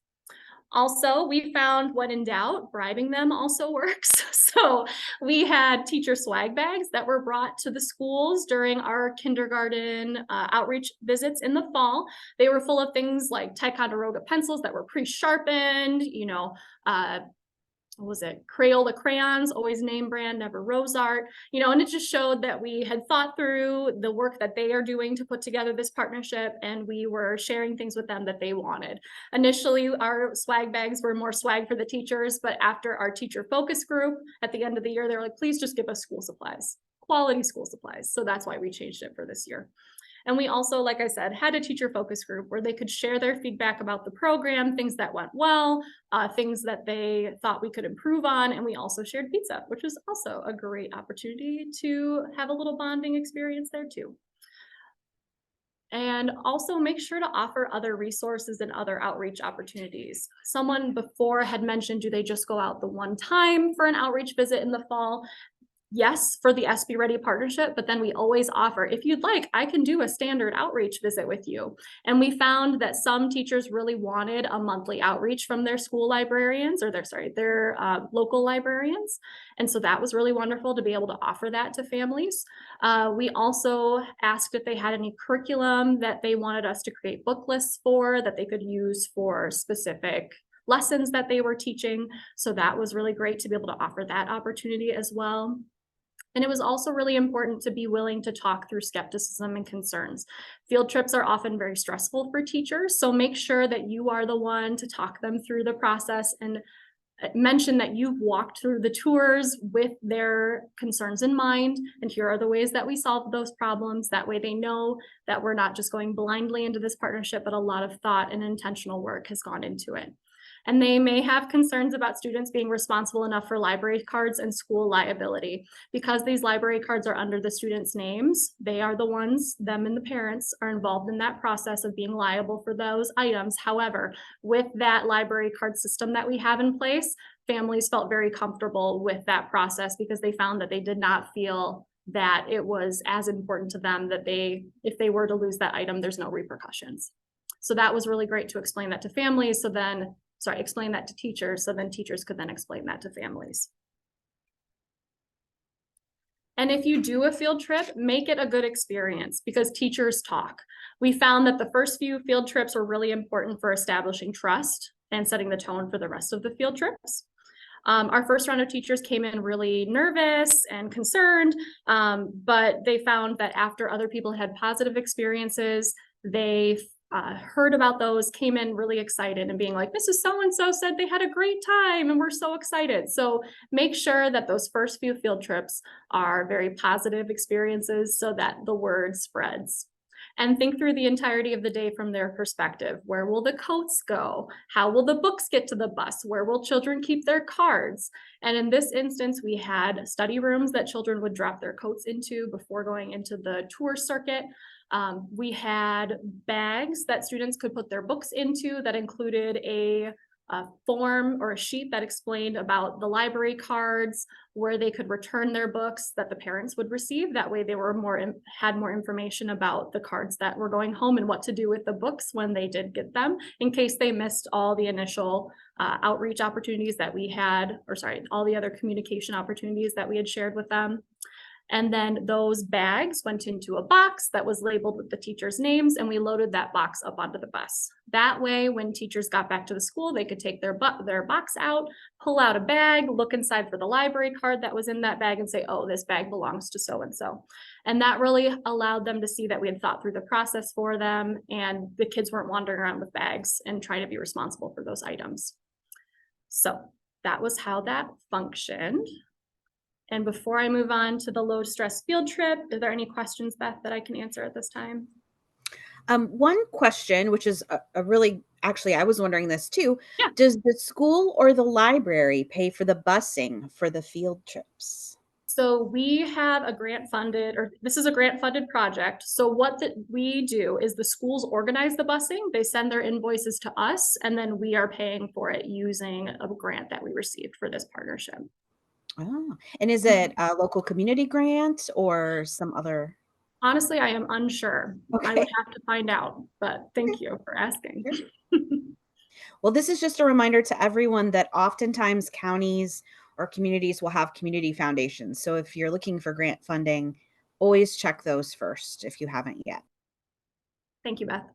Also, we found when in doubt, bribing them also works. So we had teacher swag bags that were brought to the schools during our kindergarten outreach visits in the fall. They were full of things like Ticonderoga pencils that were pre-sharpened, what was it? Crayola crayons, always name brand, never rose art, and it just showed that we had thought through the work that they are doing to put together this partnership, and we were sharing things with them that they wanted. Initially, our swag bags were more swag for the teachers, but after our teacher focus group at the end of the year, they were like, please just give us school supplies, quality school supplies. So that's why we changed it for this year. And we also, like I said, had a teacher focus group where they could share their feedback about the program, things that went well, things that they thought we could improve on. And we also shared pizza, which was also a great opportunity to have a little bonding experience there too. And also make sure to offer other resources and other outreach opportunities. Someone before had mentioned, do they just go out the one time for an outreach visit in the fall? Yes, for the SB Ready partnership, but then we always offer, if you'd like, I can do a standard outreach visit with you. And we found that some teachers really wanted a monthly outreach from their school librarians, or their local librarians. And so that was really wonderful to be able to offer that to families. We also asked if they had any curriculum that they wanted us to create book lists for, that they could use for specific lessons that they were teaching. So that was really great to be able to offer that opportunity as well. And it was also really important to be willing to talk through skepticism and concerns. Field trips are often very stressful for teachers, so make sure that you are the one to talk them through the process and mention that you've walked through the tours with their concerns in mind, and here are the ways that we solved those problems. That way they know that we're not just going blindly into this partnership, but a lot of thought and intentional work has gone into it. And they may have concerns about students being responsible enough for library cards and school liability. Because these library cards are under the students' names, they are the ones, them and the parents, are involved in that process of being liable for those items. However, with that library card system that we have in place, families felt very comfortable with that process because they found that they did not feel that it was as important to them that if they were to lose that item, there's no repercussions. So that was really great to explain that to families. Explain that to teachers, so then teachers could then explain that to families. And if you do a field trip, make it a good experience because teachers talk. We found that the first few field trips were really important for establishing trust and setting the tone for the rest of the field trips. Our first round of teachers came in really nervous and concerned, but they found that after other people had positive experiences, they heard about those, came in really excited and being like, Mrs. So-and-so said they had a great time and we're so excited. So make sure that those first few field trips are very positive experiences so that the word spreads. And think through the entirety of the day from their perspective. Where will the coats go? How will the books get to the bus? Where will children keep their cards? And in this instance, we had study rooms that children would drop their coats into before going into the tour circuit. We had bags that students could put their books into that included a form or a sheet that explained about the library cards, where they could return their books that the parents would receive. That way they were had more information about the cards that were going home and what to do with the books when they did get them, in case they missed all the initial outreach opportunities that we had, or sorry, all the other communication opportunities that we had shared with them. And then those bags went into a box that was labeled with the teachers' names, and we loaded that box up onto the bus. That way, when teachers got back to the school, they could take their box out, pull out a bag, look inside for the library card that was in that bag and say, oh, this bag belongs to so-and-so. And that really allowed them to see that we had thought through the process for them, and the kids weren't wandering around with bags and trying to be responsible for those items. So that was how that functioned. And before I move on to the low stress field trip, are there any questions, Beth, that I can answer at this time? One question, which is a really, actually, I was wondering this too. Yeah. Does the school or the library pay for the busing for the field trips? So we have a grant funded, or this is a grant funded project. So what we do is the schools organize the busing. They send their invoices to us, and then we are paying for it using a grant that we received for this partnership. Oh, and is it a local community grant or some other? Honestly, I am unsure. Okay. I would have to find out, but thank you for asking. Well, this is just a reminder to everyone that oftentimes counties or communities will have community foundations. So if you're looking for grant funding, always check those first if you haven't yet. Thank you, Beth.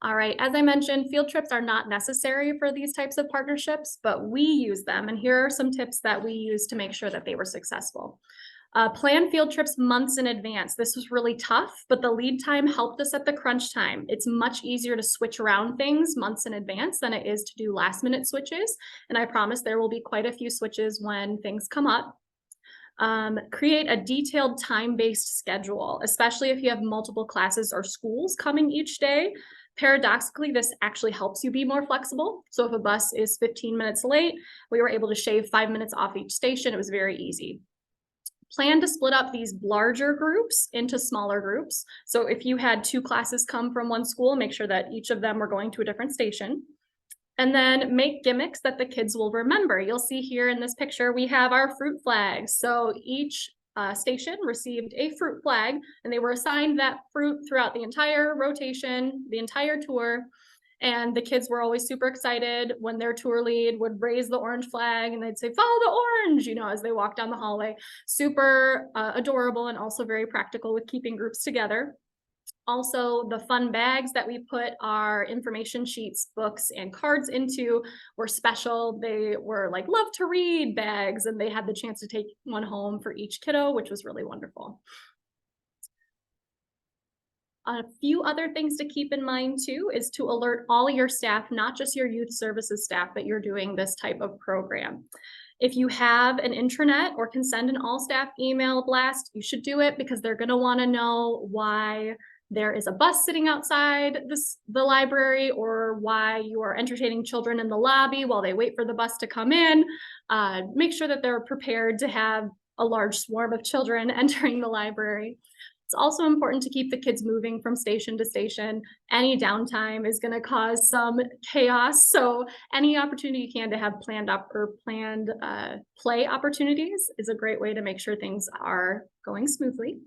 All right, as I mentioned, field trips are not necessary for these types of partnerships, but we use them. And here are some tips that we use to make sure that they were successful. Plan field trips months in advance. This was really tough, but the lead time helped us at the crunch time. It's much easier to switch around things months in advance than it is to do last minute switches. And I promise there will be quite a few switches when things come up. Create a detailed time-based schedule, especially if you have multiple classes or schools coming each day. Paradoxically, this actually helps you be more flexible. So if a bus is 15 minutes late, we were able to shave 5 minutes off each station. It was very easy. Plan to split up these larger groups into smaller groups. So if you had 2 classes come from one school, make sure that each of them were going to a different station. And then make gimmicks that the kids will remember. You'll see here in this picture, we have our fruit flags. So each station received a fruit flag, and they were assigned that fruit throughout the entire rotation, the entire tour. And the kids were always super excited when their tour lead would raise the orange flag and they'd say, follow the orange, as they walk down the hallway. Super adorable and also very practical with keeping groups together. Also, the fun bags that we put our information sheets, books, and cards into were special. They were like love to read bags, and they had the chance to take one home for each kiddo, which was really wonderful. A few other things to keep in mind too is to alert all your staff, not just your youth services staff, that you're doing this type of program. If you have an intranet or can send an all staff email blast, you should do it, because they're going to want to know why there is a bus sitting outside the library, or why you are entertaining children in the lobby while they wait for the bus to come in. Make sure that they're prepared to have a large swarm of children entering the library. It's also important to keep the kids moving from station to station. Any downtime is going to cause some chaos. So any opportunity you can to have planned play opportunities is a great way to make sure things are going smoothly.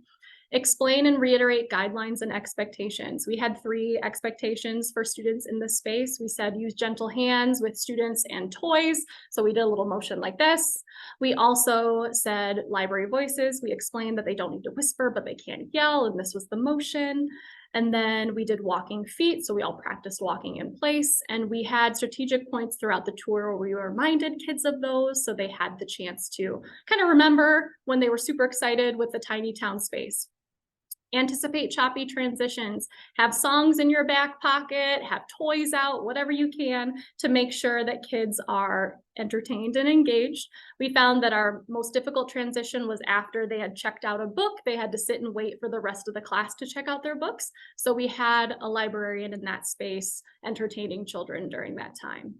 Explain and reiterate guidelines and expectations. We had 3 expectations for students in this space. We said use gentle hands with students and toys. So we did a little motion like this. We also said library voices. We explained that they don't need to whisper, but they can yell, and this was the motion. And then we did walking feet. So we all practiced walking in place, and we had strategic points throughout the tour where we reminded kids of those, so they had the chance to kind of remember when they were super excited with the tiny town space. Anticipate choppy transitions, have songs in your back pocket, have toys out, whatever you can to make sure that kids are entertained and engaged. We found that our most difficult transition was after they had checked out a book. They had to sit and wait for the rest of the class to check out their books. So we had a librarian in that space entertaining children during that time.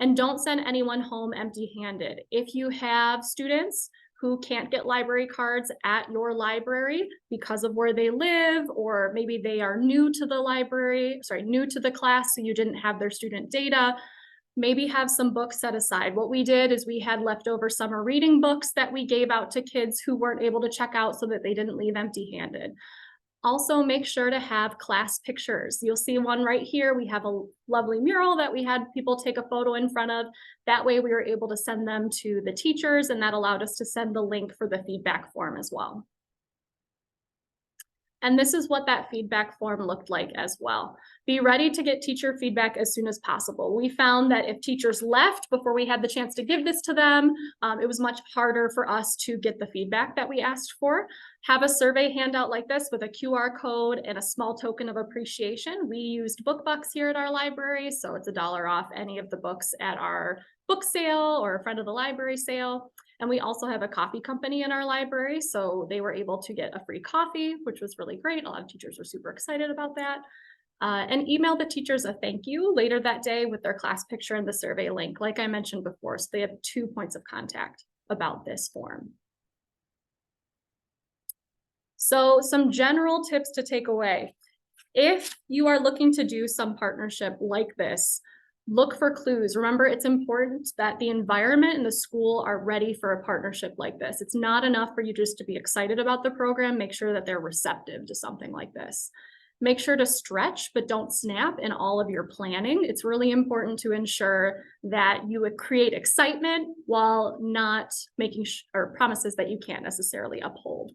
And don't send anyone home empty-handed. If you have students who can't get library cards at your library because of where they live, or maybe they are new to the class, so you didn't have their student data, maybe have some books set aside. What we did is we had leftover summer reading books that we gave out to kids who weren't able to check out so that they didn't leave empty-handed. Also, make sure to have class pictures. You'll see one right here. We have a lovely mural that we had people take a photo in front of. That way we were able to send them to the teachers, and that allowed us to send the link for the feedback form as well. And this is what that feedback form looked like as well. Be ready to get teacher feedback as soon as possible. We found that if teachers left before we had the chance to give this to them, it was much harder for us to get the feedback that we asked for. Have a survey handout like this with a QR code and a small token of appreciation. We used BookBucks here at our library, so it's $1 off any of the books at our book sale or a friend of the library sale. And we also have a coffee company in our library, so they were able to get a free coffee, which was really great. A lot of teachers were super excited about that. And email the teachers a thank you later that day with their class picture and the survey link, like I mentioned before, so they have 2 points of contact about this form. So some general tips to take away. If you are looking to do some partnership like this, look for clues. Remember, it's important that the environment and the school are ready for a partnership like this. It's not enough for you just to be excited about the program. Make sure that they're receptive to something like this. Make sure to stretch, but don't snap in all of your planning. It's really important to ensure that you would create excitement while not making promises that you can't necessarily uphold.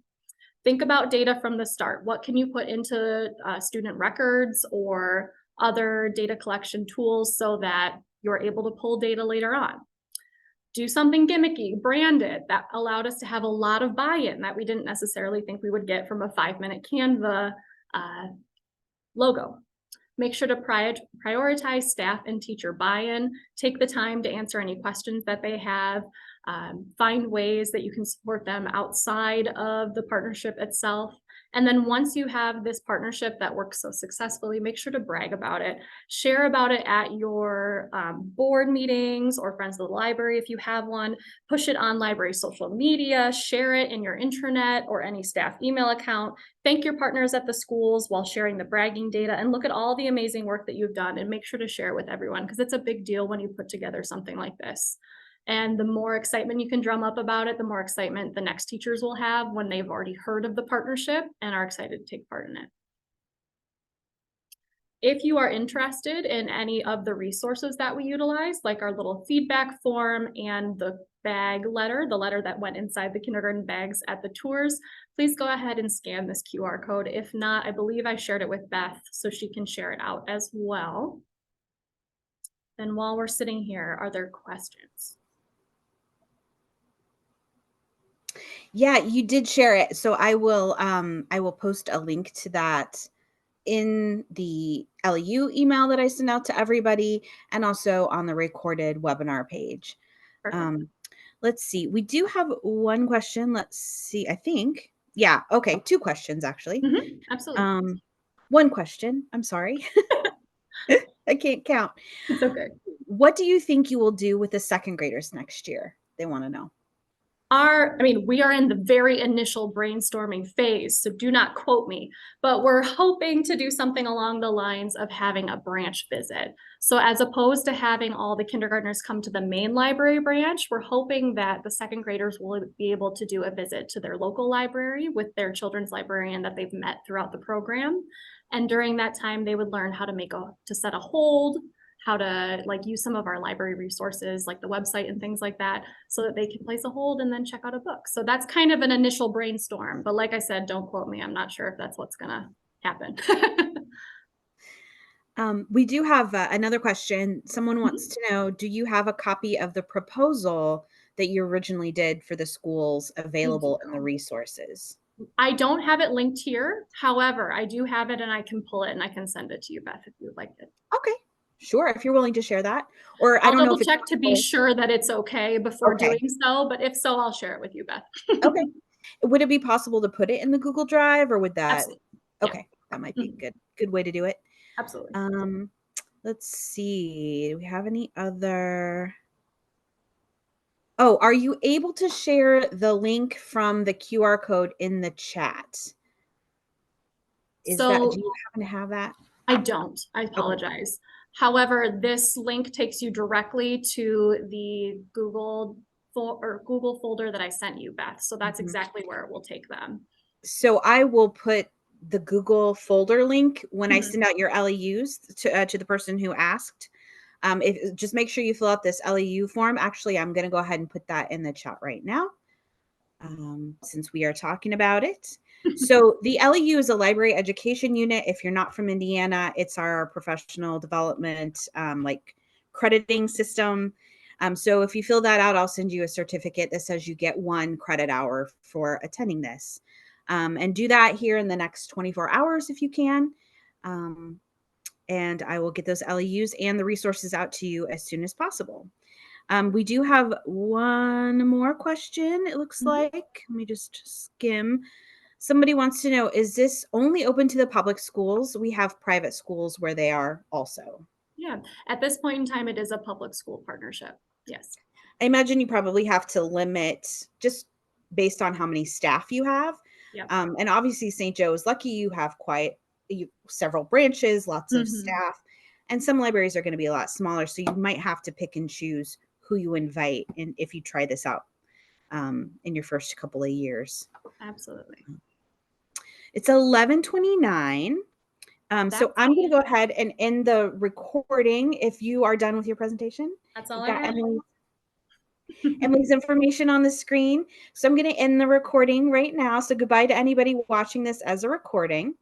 Think about data from the start. What can you put into student records or other data collection tools so that you're able to pull data later on? Do something gimmicky, branded. That allowed us to have a lot of buy-in that we didn't necessarily think we would get from a 5-minute Canva logo. Make sure to prioritize staff and teacher buy-in. Take the time to answer any questions that they have. Find ways that you can support them outside of the partnership itself. And then once you have this partnership that works so successfully, make sure to brag about it. Share about it at your board meetings or Friends of the Library if you have one. Push it on library social media. Share it in your intranet or any staff email account. Thank your partners at the schools while sharing the bragging data, and look at all the amazing work that you've done and make sure to share it with everyone, because it's a big deal when you put together something like this. And the more excitement you can drum up about it, the more excitement the next teachers will have when they've already heard of the partnership and are excited to take part in it. If you are interested in any of the resources that we utilize, like our little feedback form and the bag letter, the letter that went inside the kindergarten bags at the tours, please go ahead and scan this QR code. If not, I believe I shared it with Beth, so she can share it out as well. And while we're sitting here, are there questions? Yeah, you did share it. So I will post a link to that in the LEU email that I sent out to everybody, and also on the recorded webinar page. Let's see. We do have one question. Let's see. I think. Yeah. Okay. 2 questions actually. Absolutely. One question. I'm sorry. I can't count. It's okay. What do you think you will do with the 2nd graders next year? They want to know. We are in the very initial brainstorming phase, so do not quote me, but we're hoping to do something along the lines of having a branch visit. So as opposed to having all the kindergartners come to the main library branch, we're hoping that the 2nd graders will be able to do a visit to their local library with their children's librarian that they've met throughout the program. And during that time, they would learn how to set a hold, how to use some of our library resources like the website and things like that, so that they can place a hold and then check out a book. So that's kind of an initial brainstorm, but like I said, don't quote me. I'm not sure if that's what's gonna happen. We do have another question. Someone wants to know, do you have a copy of the proposal that you originally did for the schools available in the resources? I don't have it linked here. However, I do have it and I can pull it and I can send it to you, Beth, if you would like it. Okay, sure. If you're willing to share that, or I I'll don't know double if it's check to be sure that it's okay before Okay. doing so, but if so, I'll share it with you, Beth. Okay. Would it be possible to put it in the Google Drive, or would that? Absolutely. Yeah. Okay, that might be a good way to do it. Absolutely. Let's see. Do we have any other? Oh, are you able to share the link from the QR code in the chat? So Do you happen to have that? I don't. I apologize. However, this link takes you directly to the Google folder that I sent you, Beth. So that's exactly where it will take them. So I will put the Google folder link when I send out your LEUs to the person who asked. Just make sure you fill out this LEU form. Actually, I'm going to go ahead and put that in the chat right now, since we are talking about it. So the LEU is a library education unit. If you're not from Indiana, it's our professional development, like crediting system. So if you fill that out, I'll send you a certificate that says you get 1 credit hour for attending this. And do that here in the next 24 hours if you can. And I will get those LEUs and the resources out to you as soon as possible. We do have one more question, it looks like. Let me just skim. Somebody wants to know, is this only open to the public schools? We have private schools where they are also. Yeah, at this point in time, it is a public school partnership. Yes. I imagine you probably have to limit just based on how many staff you have. Yep. And obviously St. Joe is lucky you have several branches, lots of staff, and some libraries are going to be a lot smaller. So you might have to pick and choose who you invite and if you try this out in your first couple of years. Absolutely. It's 11:29. So I'm going to go ahead and end the recording if you are done with your presentation. That's all I got. Emily's information on the screen. So I'm going to end the recording right now. So goodbye to anybody watching this as a recording.